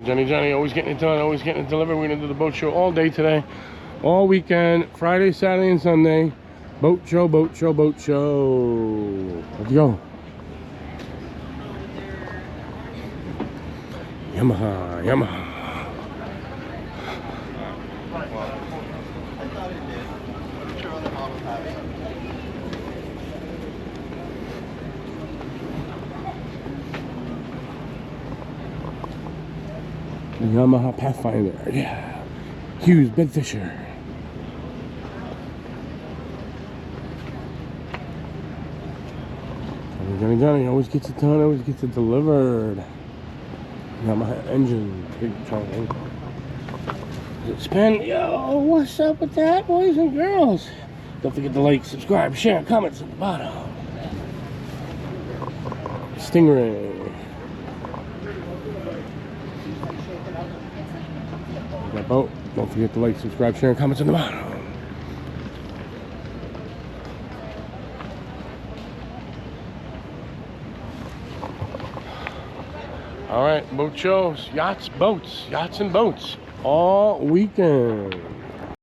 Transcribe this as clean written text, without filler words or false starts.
Johnny, always getting it done, always getting it delivered. We're gonna do the boat show all day today, all weekend, Friday, Saturday, and Sunday. Boat show, boat show, boat show. Let's go. Yamaha, Yamaha. Yamaha Pathfinder, yeah. Hughes Bedfisher. Johnny always gets it done, always gets it delivered. Yamaha engine, big Charlie. Spin, yo, what's up with that, boys and girls? Don't forget to like, subscribe, share, comments at the bottom. Stingray. That boat. Don't forget to like, subscribe, share, and comments on the bottom. All right, boat shows, yachts and boats all weekend.